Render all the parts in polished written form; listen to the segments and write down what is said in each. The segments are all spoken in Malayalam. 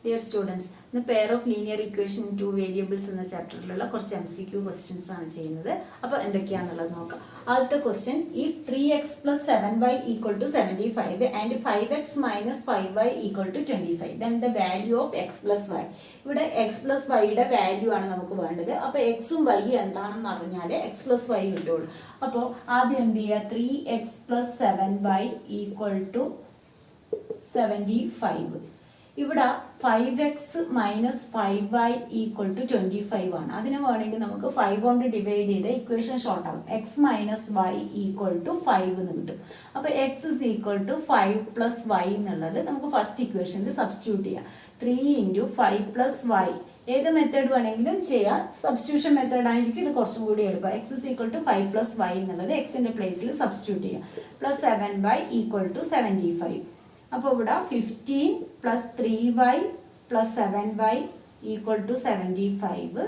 Dear students, the pair of linear equation in two variables in the chapter കുറച്ച് MCQ questions ആണ് ചെയ്യുന്നത്. അപ്പോൾ എന്തൊക്കെയാണെന്നുള്ളത് നോക്കാം. ആദ്യത്തെ question, if 3x plus 7y equal to 75 and 5x minus 5y equal to 25, then the value of x plus y. ഇവിടെ x plus y യുടെ വാല്യൂ ആണ് നമുക്ക് വേണ്ടത്. അപ്പോൾ x ഉം y എന്താണെന്ന് അറിഞ്ഞാൽ x plus y കിട്ടുള്ളൂ. അപ്പോൾ ആദ്യം എന്ത് ചെയ്യുക, 3x plus 7y equal to 75. ഇവിടെ 5x minus 5y equal to 25 ആണ്. അതിന് വേണമെങ്കിൽ നമുക്ക് 5 കൊണ്ട് ഡിവൈഡ് ചെയ്ത് ഇക്വേഷൻ ഷോർട്ട് ആകും. X minus y equal to 5 എന്ന് കിട്ടും. അപ്പോൾ x is equal to 5 plus y എന്നുള്ളത് നമുക്ക് ഫസ്റ്റ് ഇക്വേഷനിൽ സബ്സ്റ്റിറ്റ്യൂട്ട് ചെയ്യാം. 3 ഇൻറ്റു 5 പ്ലസ് വൈ ഏത് മെത്തേഡ് വേണമെങ്കിലും ചെയ്യാം. സബ്സ്റ്റിറ്റ്യൂഷൻ മെത്തേഡ് ആയിരിക്കും ഇത് കുറച്ചും കൂടി എളുപ്പം. X is equal to 5 plus y എന്നുള്ളത് എക്സിൻ്റെ പ്ലേസിൽ സബ്സ്റ്റിറ്റ്യൂട്ട് ചെയ്യാം. Plus 7y equal to 75. അപ്പോൾ ഇവിടെ 15 plus 3y plus 7y equal to 75.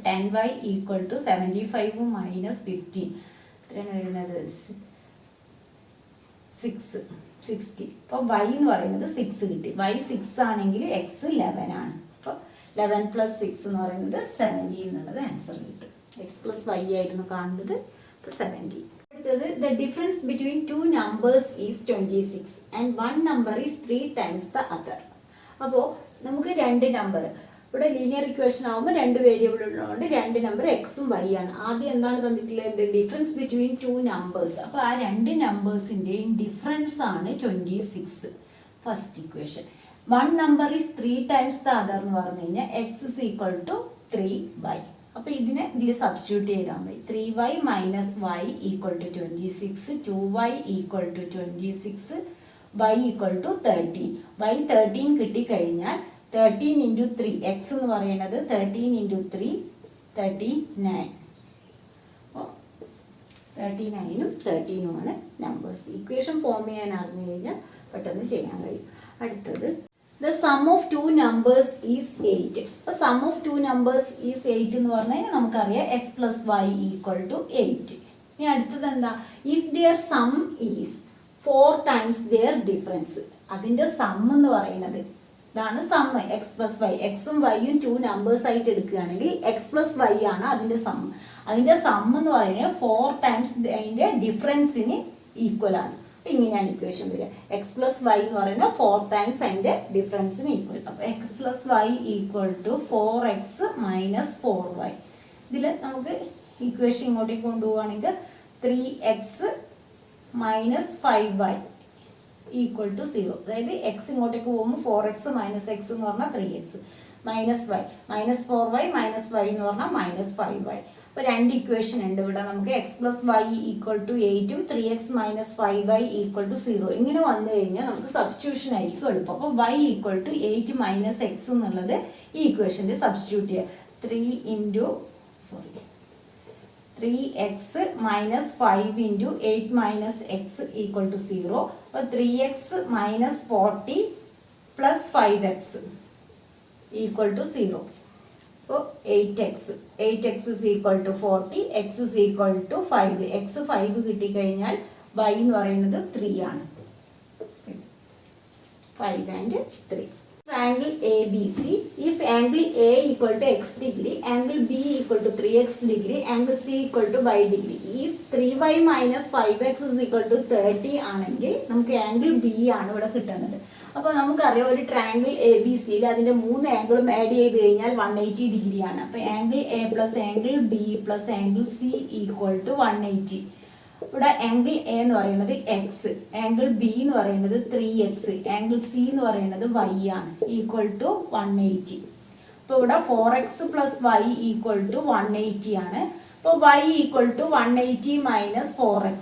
10y equal to 75 minus 15 എത്രയാണ് വരുന്നത്, 60. അപ്പോൾ y എന്ന് പറയുന്നത് 6 കിട്ടി. y 6 ആണെങ്കിൽ x 11 ആണ്. അപ്പോൾ 11 പ്ലസ് 6 എന്ന് പറയുന്നത് 70 എന്നുള്ളത് ആൻസർ കിട്ടും. x പ്ലസ് y ആയിരുന്നു കാണുന്നത്. അപ്പോൾ 70. The difference between two numbers is 26 and one number is 3 times the other. അപ്പോൾ നമുക്ക് രണ്ട് നമ്പർ ഇവിടെ ലീനിയർ ഇക്വേഷൻ ആകുമ്പോൾ രണ്ട് വേരിയബിൾ ഉള്ളതുകൊണ്ട് രണ്ട് നമ്പർ എക്സും വൈ ആണ്. ആദ്യം എന്താണ് തന്നിട്ടുള്ളത്, ഡിഫറൻസ് ബിറ്റ്വീൻ ടു നമ്പേഴ്സ്. അപ്പോൾ ആ രണ്ട് നമ്പേഴ്സിൻ്റെയും ഡിഫറൻസ് ആണ് 26. First equation. One number is 3 times the other എന്ന് പറഞ്ഞു കഴിഞ്ഞാൽ X is equal to 3y. അപ്പോൾ ഇതിനെ ഇതിൽ സബ്സ്റ്റിറ്റ്യൂട്ട് ചെയ്താൽ മതി. 3y minus y equal to 26, 2y equal to 26, y equal to 13. y 13 കിട്ടിക്കഴിഞ്ഞാൽ 13 ഇൻറ്റു 3, എക്സ് എന്ന് പറയുന്നത് 13 ഇൻറ്റു 3 39. അപ്പോൾ 39ഉം 13ഉമാണ് നമ്പേഴ്സ്. ഇക്വേഷൻ ഫോം ചെയ്യാൻ അറിഞ്ഞു കഴിഞ്ഞാൽ പെട്ടെന്ന് ചെയ്യാൻ കഴിയും. അടുത്തത്, the sum of two numbers is 8. The sum of two numbers is 8 എന്ന് പറഞ്ഞു കഴിഞ്ഞാൽ നമുക്കറിയാം x plus y equal to 8. ഇനി അടുത്തത് എന്താ, if their sum is 4 times their difference. അതിൻ്റെ സം എന്ന് പറയുന്നത് ഇതാണ് സം, എക്സ് പ്ലസ് വൈ. എക്സും വൈയും ടു നമ്പേഴ്സ് ആയിട്ട് എടുക്കുകയാണെങ്കിൽ എക്സ് പ്ലസ് വൈ ആണ് അതിൻ്റെ സം. അതിൻ്റെ സം എന്ന് പറയുന്നത് 4 ടൈംസ് അതിൻ്റെ ഡിഫറൻസിന് ഈക്വൽ ആണ്. ഇങ്ങനെയാണ് ഇക്വേഷൻ വരിക. എക്സ് പ്ലസ് വൈ എന്ന് പറയുന്നത് 4 ടൈംസ് അതിൻ്റെ ഡിഫറൻസിന് ഈക്വൽ. അപ്പോൾ x plus Y equal to 4x minus 4y. ഇതിൽ നമുക്ക് ഇക്വേഷൻ ഇങ്ങോട്ടേക്ക് കൊണ്ടുപോവുകയാണെങ്കിൽ 3x minus 5y equal to 0. അതായത് എക്സ് ഇങ്ങോട്ടേക്ക് പോകുമ്പോൾ 4x മൈനസ് എക്സ് എന്ന് പറഞ്ഞാൽ 3x minus y minus 4y minus y എന്ന് പറഞ്ഞാൽ മൈനസ് 5y. അപ്പോൾ രണ്ട് ഇക്വേഷൻ ഉണ്ട് ഇവിടെ. നമുക്ക് X plus Y equal to 8ഉം 3x minus 5y equal to 0 ഇങ്ങനെ വന്നു കഴിഞ്ഞാൽ നമുക്ക് സബ്സ്റ്റിറ്റ്യൂഷൻ ആയിരിക്കും എളുപ്പം. അപ്പോൾ y equal to 8 minus x എന്നുള്ളത് ഈ ഇക്വേഷൻ്റെ സബ്സ്റ്റിറ്റ്യൂട്ട് ചെയ്യുക. 3x minus 5 into 8 minus x equal to 0. അപ്പോൾ 3x minus 40 plus 5x equal to 0. അപ്പോൾ 8x is equal to 40, x is equal to 5. x 5 കിട്ടിക്കഴിഞ്ഞാൽ y എന്ന് പറയുന്നത് 3 ആണ്. 5 and 3. Triangle ABC. If angle A equal to x degree, angle B equal to 3x degree, angle C equal to y degree. If 3y minus 5x is equal to 30 ആണെങ്കിൽ നമുക്ക് ആംഗിൾ B ആണ് ഇവിടെ കിട്ടുന്നത്. അപ്പോൾ നമുക്കറിയാം ഒരു ട്രയാങ്കിൾ എ ബി സിയിൽ അതിൻ്റെ 3 ആംഗിളും ആഡ് ചെയ്ത് കഴിഞ്ഞാൽ 180 ഡിഗ്രിയാണ്. അപ്പോൾ angle A plus angle B plus angle C equal to 180. ഇവിടെ ആംഗിൾ എ എന്ന് പറയുന്നത് എക്സ്, ആംഗിൾ ബി എന്ന് പറയുന്നത് 3x, ആംഗിൾ സി എന്ന് പറയുന്നത് y ആണ്, ഈക്വൽ ടു 180. അപ്പോൾ ഇവിടെ 4x plus Y equal to 180 ആണ്. അപ്പോൾ y equal to 180 minus 4x.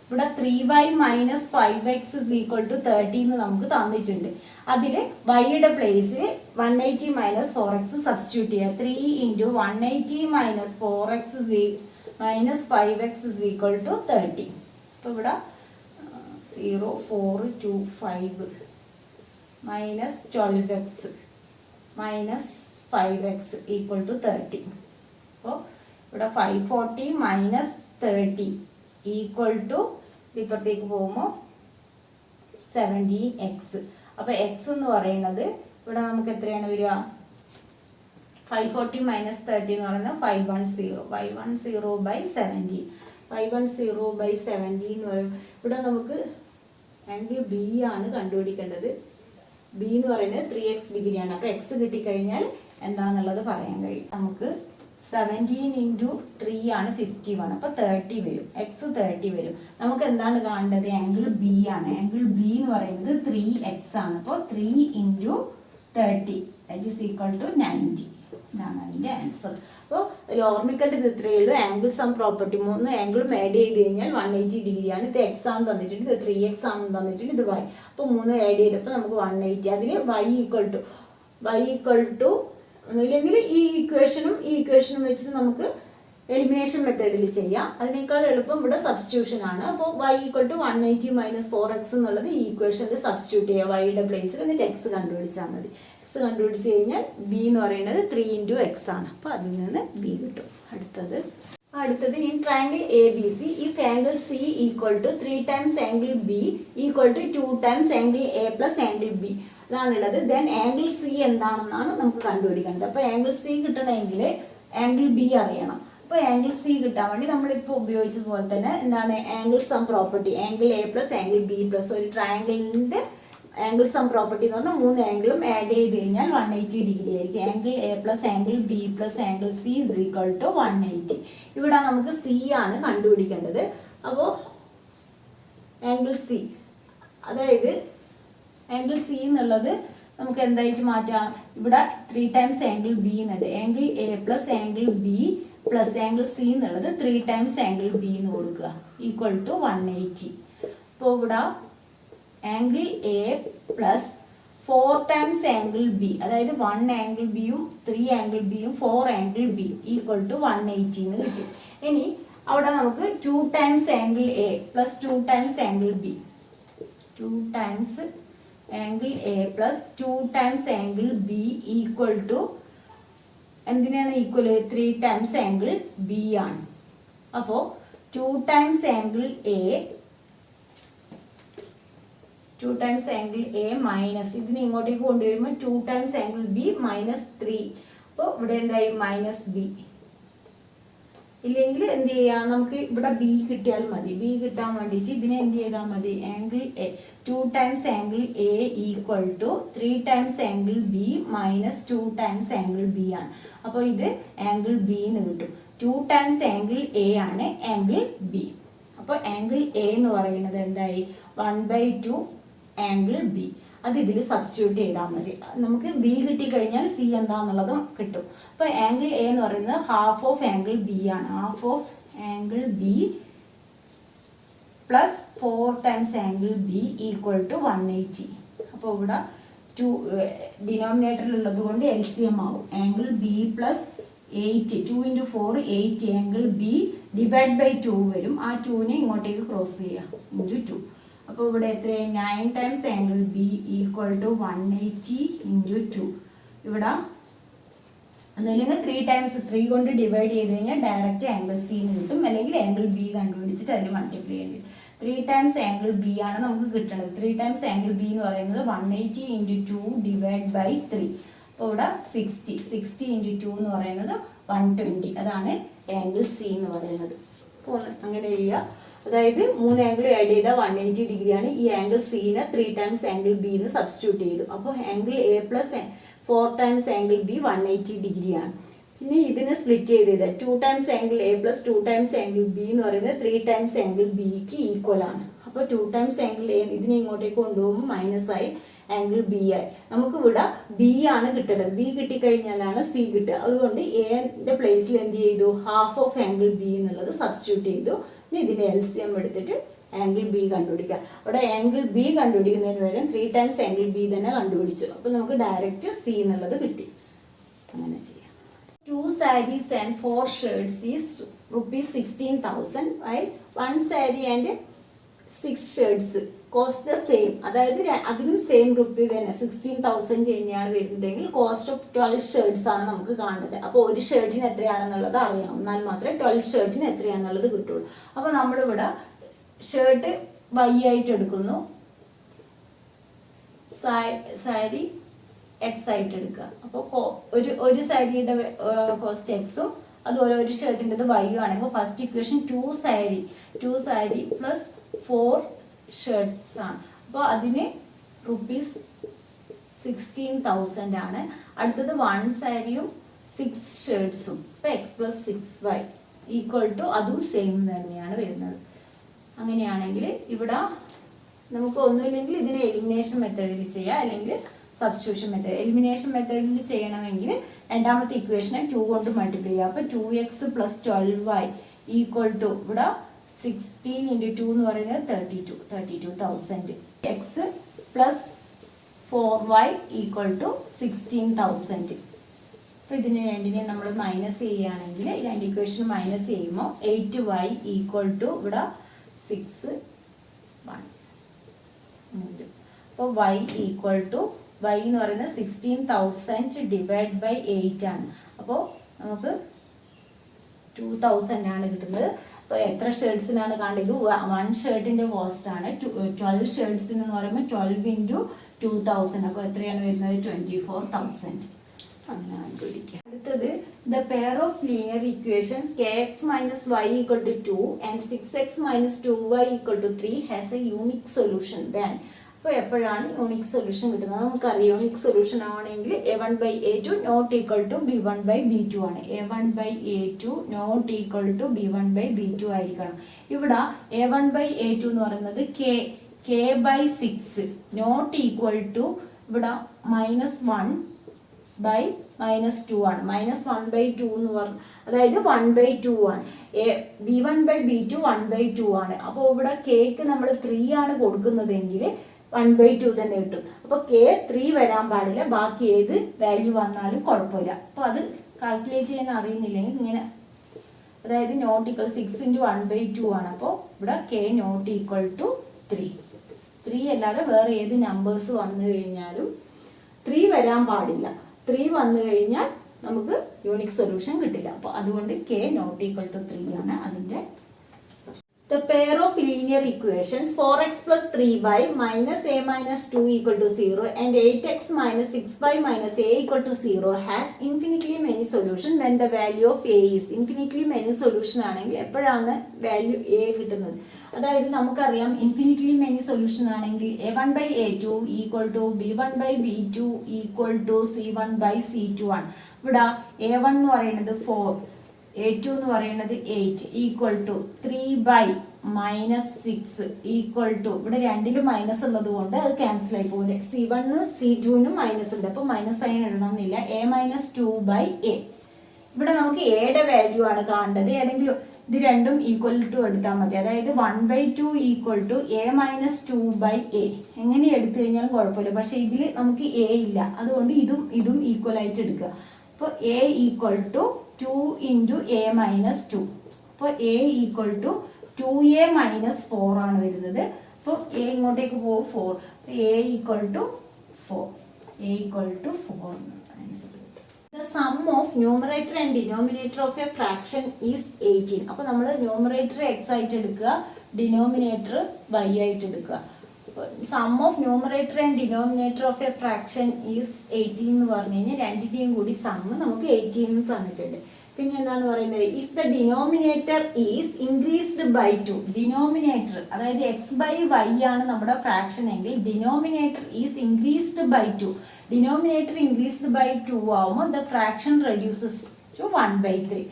ഇവിടെ 3y minus 5x is equal to 30 എന്ന് നമുക്ക് തന്നിട്ടുണ്ട്. അതിൽ വൈയുടെ പ്ലേസിൽ 180 മൈനസ് 4x സബ്സ്റ്റിറ്റ്യൂട്ട് ചെയ്യുക. 3 into 180 minus 4x minus 5x is equal to 30. അപ്പോൾ ഇവിടെ 0, 4, 2, 5 minus 12x minus 5x equal to 30. അപ്പോൾ ഇവിടെ 540 മൈനസ് 30 ഈക്വൽ ടു ഇപ്പുറത്തേക്ക് പോകുമ്പോൾ 17x. അപ്പോൾ x എന്ന് പറയുന്നത് ഇവിടെ നമുക്ക് എത്രയാണ് വരിക? 540 മൈനസ് 30 എന്ന് പറയുന്നത് 510. 510/17. 510/17 എന്ന് പറയും. ഇവിടെ നമുക്ക് ആംഗിൾ ബി ആണ് കണ്ടുപിടിക്കേണ്ടത്. ബി എന്ന് പറയുന്നത് 3x ഡിഗ്രിയാണ്. അപ്പോൾ എക്സ് കിട്ടിക്കഴിഞ്ഞാൽ എന്താണെന്നുള്ളത് പറയാൻ കഴിയും. നമുക്ക് 17 × 3 ആണ് 51. അപ്പോൾ 30 വരും. എക്സ് 30 വരും. നമുക്ക് എന്താണ് കാണേണ്ടത്? ആംഗിൾ ബി ആണ്. ആംഗിൾ ബി എന്ന് പറയുന്നത് 3x ആണ്. അപ്പോൾ 3 × 30 ദാറ്റ് ഈസ് ഈക്വൽ ടു 90. ഇതാണ് അതിൻ്റെ ആൻസർ. അപ്പോൾ ഓർമ്മിക്കേണ്ടത് ഇത്രയേ ഉള്ളൂ. ആംഗിൾ സം പ്രോപ്പർട്ടി 3 ആംഗിളും ആഡ് ചെയ്ത് കഴിഞ്ഞാൽ 180 ഡിഗ്രിയാണ്. ഇത് എക്സ് ആണ് തന്നിട്ടുണ്ട്, ഇത് 3x ആണെന്ന് തന്നിട്ടുണ്ട്, ഇത് y. അപ്പോൾ 3 ആഡ് ചെയ്തപ്പോൾ നമുക്ക് 180. അതിന് y ഈക്വൽ ടു ഒന്നുമില്ലെങ്കിൽ ഈ ഇക്വേഷനും വെച്ചിട്ട് നമുക്ക് എലിമിനേഷൻ മെത്തേഡിൽ ചെയ്യാം. അതിനേക്കാൾ എളുപ്പം ഇവിടെ സബ്സ്റ്റിറ്റ്യൂഷൻ ആണ്. അപ്പോൾ y ഈക്വൽ ടു 180 - 4x എന്നുള്ളത് ഈ ഇക്വേഷനിൽ സബ്സ്റ്റിറ്റ്യൂട്ട് ചെയ്യുക വൈയുടെ പ്ലേസിൽ. എന്നിട്ട് എക്സ് കണ്ടുപിടിച്ചാൽ മതി. എക്സ് കണ്ടുപിടിച്ച് കഴിഞ്ഞാൽ ബി എന്ന് പറയുന്നത് 3 × x ആണ്. അപ്പോൾ അതിൽ നിന്ന് ബി കിട്ടും. അടുത്തത് in triangle A B C if angle C equal to 3 times angle B equal to 2 times angle A plus angle B അതാണുള്ളത്. ദെൻ ആംഗിൾ സി എന്താണെന്നാണ് നമുക്ക് കണ്ടുപിടിക്കേണ്ടത്. അപ്പോൾ ആംഗിൾ സി കിട്ടണമെങ്കിൽ ആംഗിൾ ബി അറിയണം. അപ്പോൾ ആംഗിൾ സി കിട്ടാൻ വേണ്ടി നമ്മളിപ്പോൾ ഉപയോഗിച്ചതുപോലെ തന്നെ എന്താണ് angle sum property, angle A plus angle B plus ഒരു ട്രയാങ്കിളിൻ്റെ ആംഗിൾ സം പ്രോപ്പർട്ടി എന്ന് പറഞ്ഞാൽ 3 ആംഗിളും ആഡ് ചെയ്ത് കഴിഞ്ഞാൽ 180 ഡിഗ്രി ആയിരിക്കും. Angle A plus angle B plus angle C is equal to 180. ഇവിടെ നമുക്ക് സി ആണ് കണ്ടുപിടിക്കേണ്ടത്. അപ്പോൾ ആംഗിൾ സി, അതായത് ആംഗിൾ സി എന്നുള്ളത് നമുക്ക് എന്തായിട്ട് മാറ്റാം? ഇവിടെ 3 ടൈംസ് ആംഗിൾ ബി എന്നുണ്ട്. Angle A plus angle B plus angle C എന്നുള്ളത് 3 ടൈംസ് ആംഗിൾ ബി എന്ന് കൊടുക്കുക ഈക്വൽ ടു 180. അപ്പോൾ ഇവിടെ angle A plus 4 times angle B, അതായത് 1 ആംഗിൾ ബിയും 3 ആംഗിൾ ബിയും 4 ആംഗിൾ ബി ഈക്വൽ ടു 180 എന്ന് കിട്ടും. ഇനി അവിടെ നമുക്ക് 2 times angle A plus 2 times angle B, 2 times angle A plus 2 times angle B equal to എന്തിനാണ് ഈക്വൽ? 3 ടൈംസ് ആംഗിൾ ബി ആണ്. അപ്പോൾ 2 ടൈംസ് ആംഗിൾ എ മൈനസ് ഇതിന് ഇങ്ങോട്ടേക്ക് കൊണ്ടുവരുമ്പോൾ 2 ടൈംസ് ആംഗിൾ ബി മൈനസ് 3. അപ്പോൾ ഇവിടെ എന്തായി? Minus B. ഇല്ലെങ്കിൽ എന്ത് ചെയ്യാം? നമുക്ക് ഇവിടെ ബി കിട്ടിയാൽ മതി. ബി കിട്ടാൻ വേണ്ടിയിട്ട് ഇതിനെ എന്ത് ചെയ്താൽ മതി? Angle A 2 times angle A equal to 3 times angle B minus 2 times angle B ആണ്. അപ്പോൾ ഇത് ആംഗിൾ ബി എന്ന് കിട്ടും. 2 ടൈംസ് ആംഗിൾ എ ആണ് ആംഗിൾ ബി. അപ്പോൾ ആംഗിൾ എ എന്ന് പറയുന്നത് എന്തായി? 1/2 ആംഗിൾ ബി. അത് ഇതിൽ സബ്സ്റ്റിറ്റ്യൂട്ട് ചെയ്താൽ മതി. നമുക്ക് ബി കിട്ടിക്കഴിഞ്ഞാൽ സി എന്താണെന്നുള്ളതും കിട്ടും. അപ്പോൾ ആംഗിൾ എ എന്ന് പറയുന്നത് ഹാഫ് ഓഫ് ആംഗിൾ ബി ആണ്. Half of angle B plus 4 times angle B equal to 180. അപ്പോൾ ഇവിടെ 2 ഡിനോമിനേറ്ററിലുള്ളത് കൊണ്ട് LCM ആവും. Angle B plus 8, 2 × 4 8 angle B divide by 2 വരും. ആ 2നെ ഇങ്ങോട്ടേക്ക് ക്രോസ് ചെയ്യാം ഇൻറ്റു 2. അപ്പോൾ ഇവിടെ എത്രയായി? 9 times angle B equal to 180 into 2. ഇവിടെ ഒന്നുമില്ലെങ്കിൽ 3 ടൈംസ് 3 കൊണ്ട് ഡിവൈഡ് ചെയ്ത് കഴിഞ്ഞാൽ ഡയറക്റ്റ് ആംഗിൾ സി എന്ന് കിട്ടും. അല്ലെങ്കിൽ ആംഗിൾ ബി കണ്ടുപിടിച്ചിട്ട് അതിൽ മൾട്ടിപ്ലൈ ചെയ്യേണ്ടി. 3 ടൈംസ് ആംഗിൾ ബി ആണ് നമുക്ക് കിട്ടുന്നത്. 3 ടൈംസ് ആംഗിൾ ബി എന്ന് പറയുന്നത് 180 ഇൻറ്റു 2 ഡിവൈഡ് ബൈ 3. അപ്പോൾ ഇവിടെ 60 ഇൻറ്റു 2 എന്ന് പറയുന്നത് 120. അതാണ് ആംഗിൾ സി എന്ന് പറയുന്നത്. അപ്പോൾ അങ്ങനെ ചെയ്യുക. അതായത് 3 ആംഗിൾ ആഡ് ചെയ്താൽ 180 ഡിഗ്രിയാണ്. ഈ ആംഗിൾ സീനെ 3 ടൈംസ് ആംഗിൾ ബി എന്ന് സബ്സ്റ്റിറ്റ്യൂട്ട് ചെയ്തു. അപ്പോൾ angle A plus 4 times angle B 180 ഡിഗ്രിയാണ്. ഇനി ഇതിനെ സ്പ്ലിറ്റ് ചെയ്ത് 2 times angle A plus 2 times angle B എന്ന് പറയുന്നത് 3 ടൈംസ് ആംഗിൾ ബിക്ക് ഈക്വൽ ആണ്. അപ്പോൾ 2 ടൈംസ് ആംഗിൾ എ ഇതിനെ ഇങ്ങോട്ടേക്ക് കൊണ്ടുപോകുമ്പോൾ മൈനസ് ആയി ആംഗിൾ ബി ആയി. നമുക്ക് ഇവിടെ ബി ആണ് കിട്ടേണ്ടത്. ബി കിട്ടിക്കഴിഞ്ഞാലാണ് സി കിട്ടുക. അതുകൊണ്ട് എന്റെ പ്ലേസിൽ എന്ത് ചെയ്തു? ഹാഫ് ഓഫ് ആംഗിൾ ബി എന്നുള്ളത് സബ്സ്റ്റിറ്റ്യൂട്ട് ചെയ്തു. ഇനി ഇതിന്റെ LCM എടുത്തിട്ട് ആംഗിൾ ബി കണ്ടുപിടിക്കുക. അവിടെ ആംഗിൾ ബി കണ്ടുപിടിക്കുന്നതിന് പകരം 3 ടൈംസ് ആംഗിൾ ബി തന്നെ കണ്ടുപിടിച്ചു. അപ്പോൾ നമുക്ക് ഡയറക്റ്റ് സി എന്നുള്ളത് കിട്ടി. അങ്ങനെ ചെയ്യാം. 2 sarees and 4 shirts is ₹16,000 while 1 saree and 6 shirts cost the same. അതായത് അതിനും സെയിം റുപ്പി തന്നെ 16,000 തന്നെയാണ് വരുന്നതെങ്കിൽ കോസ്റ്റ് ഓഫ് 12 ഷർട്ട്സ് ആണ് നമുക്ക് കാണുന്നത്. അപ്പോൾ ഒരു ഷർട്ടിന് എത്രയാണെന്നുള്ളത് അറിയാം. എന്നാൽ മാത്രമേ 12 ഷർട്ടിന് എത്രയാണെന്നുള്ളത് കിട്ടുള്ളൂ. അപ്പോൾ നമ്മളിവിടെ ഷർട്ട് Y ആയിട്ട് എടുക്കുന്നു, സാരി എക്സ് ആയിട്ട് എടുക്കുക. അപ്പോൾ ഒരു സാരിയുടെ കോസ്റ്റ് എക്സും അതുപോലെ ഒരു ഷർട്ടിൻ്റെത് വൈയും ആണെങ്കിൽ first equation two sari plus 4 shirts ആണ്. അപ്പോൾ അതിന് ₹16,000 ആണ്. അടുത്തത് 1 സാരിയും 6 ഷർട്ട്സും. അപ്പോൾ x plus 6y equal to അതും സെയിം തന്നെയാണ് വരുന്നത്. അങ്ങനെയാണെങ്കിൽ ഇവിടെ നമുക്ക് ഒന്നുമില്ലെങ്കിൽ ഇതിനെ എലിമിനേഷൻ മെത്തേഡിൽ ചെയ്യാം, അല്ലെങ്കിൽ സബ്സ്റ്റിറ്റ്യൂഷൻ മെത്തേഡ്. എലിമിനേഷൻ മെത്തേഡിൽ ചെയ്യണമെങ്കിൽ രണ്ടാമത്തെ ഇക്വേഷനെ 2 കൊണ്ട് മൾട്ടിപ്ലൈ ചെയ്യുക. അപ്പോൾ 2x + 12y ഈക്വൽ ടു ഇവിടെ 16 × 2 എന്ന് പറയുന്നത് 32,000. X plus 4y equal to 16,000. അപ്പോൾ ഇതിന് രണ്ടിനെ നമ്മൾ മൈനസ് ചെയ്യുകയാണെങ്കിൽ രണ്ട് ഇക്വേഷൻ മൈനസ് ചെയ്യുമ്പോൾ 8y ഈക്വൽ ടു ഇവിടെ 6 1. അപ്പോൾ y ഈക്വൽ ടു y എന്ന് പറയുന്നത് 16,000 ഡിവൈഡ് ബൈ 8 ആണ്. അപ്പോൾ നമുക്ക് 2,000 ആണ് കിട്ടുന്നത്. അപ്പോൾ എത്ര ഷർട്ട്സിനാണ് കാണുന്നത്? 1 ഷർട്ടിൻ്റെ കോസ്റ്റ് ആണ്. 12 ഷർട്ട്സിന് എന്ന് പറയുമ്പോൾ 12 × 2,000. അപ്പോൾ എത്രയാണ് വരുന്നത്? 24,000. അങ്ങനെ കണ്ടുപിടിക്കുക. അടുത്തത് the pair of linear equations kx - y = 2 and 6x - 2y = 3 has A unique solution than. അപ്പോൾ എപ്പോഴാണ് യൂണിക് സൊല്യൂഷൻ കിട്ടുന്നത്? നമുക്കറിയാം യൂണിക് സൊല്യൂഷൻ ആണെങ്കിൽ a1/a2 not equal to b1/b2 ആണ്. a1/a2 not equal to b1/b2 ആയിരിക്കണം. ഇവിടെ a1/a2 എന്ന് പറയുന്നത് k/6 നോട്ട് ഈക്വൽ ടു ഇവിടെ -1/-2 ആണ്. -1/2 എന്ന് പറഞ്ഞു, അതായത് 1/2 ആണ്. b1/b2 1/2 ആണ്. അപ്പോൾ ഇവിടെ കേക്ക് നമ്മൾ 3 ആണ് കൊടുക്കുന്നതെങ്കിൽ 1/2 തന്നെ കിട്ടും. അപ്പോൾ k 3 വരാൻ പാടില്ല, ബാക്കി ഏത് വാല്യൂ വന്നാലും കുഴപ്പമില്ല. അപ്പോൾ അത് കാൽക്കുലേറ്റ് ചെയ്യാൻ അറിയുന്നില്ലെങ്കിൽ ഇങ്ങനെ, അതായത് നോട്ട് ഈക്വൽ 6 × 1/2 ആണ്. അപ്പോൾ ഇവിടെ k നോട്ട് ഈക്വൽ ടു 3 അല്ലാതെ വേറെ ഏത് നമ്പേഴ്സ് വന്നു കഴിഞ്ഞാലും 3 വരാൻ പാടില്ല. 3 വന്നു കഴിഞ്ഞാൽ നമുക്ക് യൂണിക് സൊല്യൂഷൻ കിട്ടില്ല. അപ്പോൾ അതുകൊണ്ട് k നോട്ട് ഈക്വൽ ടു 3 ആണ് അതിൻ്റെ. The pair of linear equations 4x + 3y - a - 2 = 0 and 8x - 6y - a = 0 has infinitely many solutions when the value of a is infinitely many solution ആണെങ്കിൽ എപ്പോഴാണ് വാല്യൂ a കിട്ടുന്നത്? അതായത് നമുക്കറിയാം ഇൻഫിനിറ്റ്ലി മെനി സൊല്യൂഷൻ ആണെങ്കിൽ a1/a2 = b1/b2 = c1/c2 ആണ്. ഇവിടെ a1 എന്ന് പറയുന്നത് 4, a2 എന്ന് പറയുന്നത് 8 ഈക്വൽ ടു 3/-6 ഈക്വൽ ടു, ഇവിടെ രണ്ടിലും മൈനസ് ഉള്ളത് കൊണ്ട് അത് ക്യാൻസൽ ആയി പോകും. c1 c2 മൈനസ് ഉണ്ട്, അപ്പോൾ മൈനസ് സൈൻ ഇടണമെന്നില്ല. a - 2/a. ഇവിടെ നമുക്ക് എയുടെ വാല്യൂ ആണ് കാണേണ്ടത്. ഏതെങ്കിലും ഇത് രണ്ടും ഈക്വൽ ടു എടുത്താൽ മതി. അതായത് 1/2 ഈക്വൽ ടു a - 2/a. എങ്ങനെ എടുത്തു കഴിഞ്ഞാലും കുഴപ്പമില്ല. പക്ഷെ ഇതിൽ നമുക്ക് a ഇല്ല, അതുകൊണ്ട് ഇതും ഈക്വൽ ആയിട്ട് എടുക്കുക. അപ്പോൾ a ഈക്വൽ ടു 2 × a - 2. അപ്പോൾ a ഈക്വൽ ടു 2a - 4 ആണ് വരുന്നത്. അപ്പോൾ a ഇങ്ങോട്ടേക്ക് പോകും 4. a equal to 4. Answer. The sum of numerator and denominator of a fraction is 18. അപ്പോൾ നമ്മൾ ന്യൂമറേറ്റർ x ആയിട്ട് എടുക്കുക, ഡിനോമിനേറ്റർ y ആയിട്ട് എടുക്കുക. Sum of numerator and denominator of a fraction is 18 എന്ന് പറഞ്ഞു കഴിഞ്ഞാൽ രണ്ടിൻ്റെയും കൂടി സമ്മ് നമുക്ക് 18 തന്നിട്ടുണ്ട്. പിന്നെ എന്താണ് പറയുന്നത്? If the denominator is increased by 2. Denominator അതായത് x/y ആണ് നമ്മുടെ ഫ്രാക്ഷൻ എങ്കിൽ denominator is increased by 2. Denominator increased by 2 ആവുമ്പോൾ the fraction reduces to 1/3.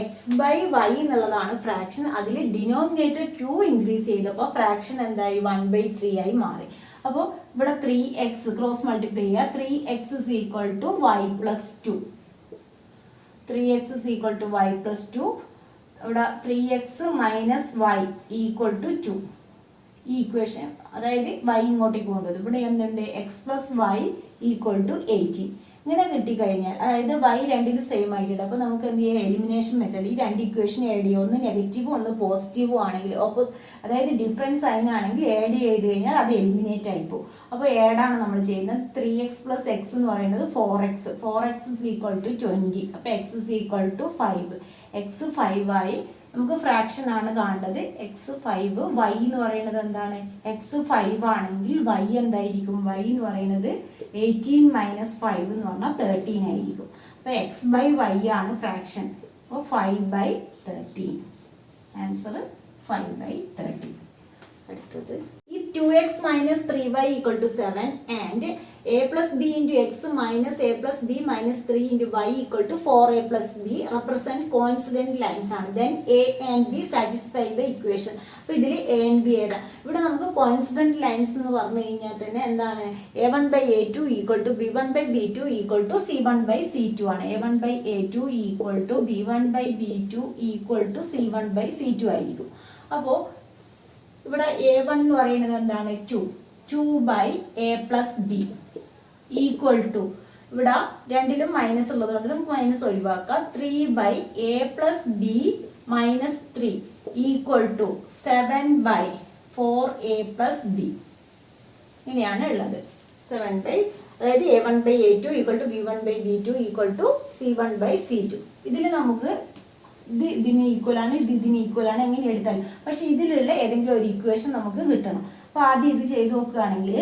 x/y എന്നുള്ളതാണ് ഫ്രാക്ഷൻ, അതിൽ ഡിനോമിനേറ്റർ 2 ഇൻക്രീസ് ചെയ്തപ്പോൾ ഫ്രാക്ഷൻ എന്തായി? 1/3 ആയി മാറി. അപ്പോൾ ഇവിടെ 3x ക്രോസ് മൾട്ടിപ്ലൈ ചെയ്യുക. 3x = y + 2. 3x = y + 2. ഇവിടെ 3x - y = 2. ഈ ഇക്വേഷൻ അതായത് y ഇങ്ങോട്ടേക്ക് കൊണ്ടുവരും. ഇവിടെ എന്തുണ്ട്? x + y = 18. ഇങ്ങനെ കിട്ടിക്കഴിഞ്ഞാൽ അതായത് y രണ്ടിലും സെയിം ആയിട്ടുണ്ട്. അപ്പോൾ നമുക്ക് എന്ത് ചെയ്യാം? Elimination method. ഈ രണ്ട് ഇക്വേഷൻ ആഡ് ചെയ്യുക. ഒന്ന് നെഗറ്റീവും ഒന്ന് പോസിറ്റീവും ആണെങ്കിൽ, അതായത് ഡിഫറൻസ് സൈൻ ആണെങ്കിൽ ആഡ് ചെയ്ത് കഴിഞ്ഞാൽ അത് എലിമിനേറ്റ് ആയിപ്പോവും. അപ്പോൾ ആഡാണ് നമ്മൾ ചെയ്യുന്നത്. 3x + x എന്ന് പറയുന്നത് 4x. 4x = 20. അപ്പോൾ x = 5. x 5 ആയി. നമുക്ക് ഫ്രാക്ഷൻ ആണ് കാണേണ്ടത്. എക്സ് 5 വൈ എന്ന് പറയുന്നത് എന്താണ്? എക്സ് 5 ആണെങ്കിൽ വൈ എന്തായിരിക്കും? വൈ എന്ന് പറയുന്നത് 18 മൈനസ് 5 എന്ന് പറഞ്ഞാൽ 13 ആയിരിക്കും. അപ്പോൾ എക്സ് ബൈ വൈ ആണ് ഫ്രാക്ഷൻ. അപ്പോൾ 5/13. ആൻസർ 5/13. അടുത്തത്, if 2x minus 3y equal to 7 and a plus b into x minus a plus b minus 3 into y equal to 4a plus b represent coincident lines ആണ്. Then a and b satisfy the equation. അപ്പോൾ ഇതിൽ a and b ഏതാ? ഇവിടെ നമുക്ക് coincident lines എന്ന് പറഞ്ഞു കഴിഞ്ഞാൽ തന്നെ എന്താണ്? a1/a2 equal to b1/b2 equal to c1/c2 ആണ്. a1/a2 equal to b1/b2 equal to c1/c2 ആയിരിക്കും. അപ്പോൾ ഇവിടെ a1 എന്ന് പറയുന്നത് എന്താണ്? 2/a plus b equal to, ഇവിടെ രണ്ടിലും മൈനസ് ഉള്ളതുകൊണ്ട് നമുക്ക് മൈനസ് ഒഴിവാക്കാം. 3/a plus b minus 3 equal to 7/4a plus b. ഇങ്ങനെയാണ് ഉള്ളത്. അതായത് a1/a2 equal to b1/b2 equal to c1/c2. ഇതിൽ നമുക്ക് ഇതിന് ഈക്വൽ ആണ്, ഇതിന് ഈക്വൽ ആണ്, എങ്ങനെ എടുത്താലും. പക്ഷെ ഇതിലുള്ള ഏതെങ്കിലും ഒരു ഇക്വേഷൻ നമുക്ക് കിട്ടണം. അപ്പോൾ ആദ്യം ഇത് ചെയ്ത് നോക്കുകയാണെങ്കിൽ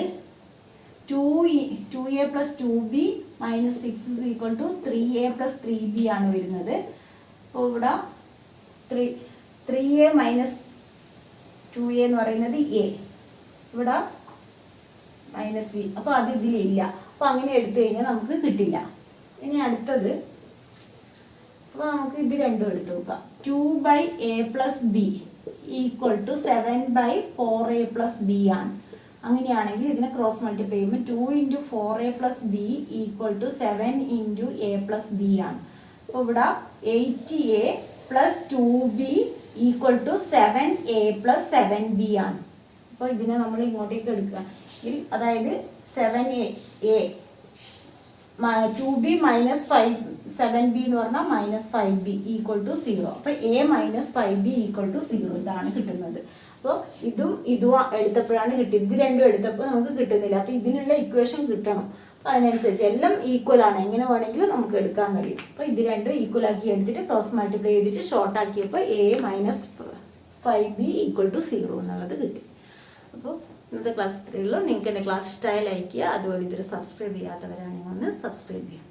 2a plus 2b minus 6 is equal to 3a plus 3b ആണ് വരുന്നത്. അപ്പോൾ ഇവിടെ 3a minus 2a എന്ന് പറയുന്നത് a, ഇവിടെ മൈനസ് b. അപ്പോൾ അത് ഇതിലില്ല. അപ്പോൾ അങ്ങനെ എടുത്തു കഴിഞ്ഞാൽ നമുക്ക് കിട്ടില്ല. ഇനി അടുത്തത്, അപ്പോൾ നമുക്ക് ഇത് രണ്ടും എടുത്ത് നോക്കാം. 2/a plus b equal to 7/4a plus b ആണ്. അങ്ങനെയാണെങ്കിൽ ഇതിനെ ക്രോസ് മൾട്ടിപ്ലൈ ചെയ്യുമ്പോൾ 2 into 4a plus b equal to 7 into a plus b ആണ്. അപ്പോൾ ഇവിടെ 8a plus 2b equal to 7a plus 7b ആണ്. അപ്പോൾ ഇതിനെ നമ്മൾ ഇങ്ങോട്ടേക്ക് എടുക്കുക. അതായത് 7a 2b minus 7b എന്ന് പറഞ്ഞാൽ മൈനസ് 5b ഈക്വൽ ടു 0. അപ്പോൾ a minus 5b equal to 0 ഇതാണ് കിട്ടുന്നത്. അപ്പോൾ ഇതും എടുത്തപ്പോഴാണ് കിട്ടിയത്. ഇത് രണ്ടും എടുത്തപ്പോൾ നമുക്ക് കിട്ടുന്നില്ല. അപ്പോൾ ഇതിനുള്ള ഇക്വേഷൻ കിട്ടണം. അപ്പോൾ അതിനനുസരിച്ച് എല്ലാം ഈക്വൽ ആണ്, എങ്ങനെ വേണമെങ്കിലും നമുക്ക് എടുക്കാൻ കഴിയും. അപ്പോൾ ഇത് രണ്ടും ഈക്വൽ ആക്കി എടുത്തിട്ട് ക്രോസ് മൾട്ടിപ്ലൈ ചെയ്തിട്ട് ഷോർട്ട് ആക്കിയപ്പോൾ a minus 5b equal to 0 എന്നുള്ളത് കിട്ടി. അപ്പോൾ ഇന്നത്തെ ക്ലാസ് ഇത്രയേ ഉള്ളൂ. നിങ്ങൾക്ക് എൻ്റെ ക്ലാസ് ഇഷ്ടമായി ലൈക്ക് ചെയ്യുക. അതുപോലെ ഇതൊരു സബ്സ്ക്രൈബ് ചെയ്യാത്തവരാണെങ്കിൽ ഒന്ന് സബ്സ്ക്രൈബ് ചെയ്യുക.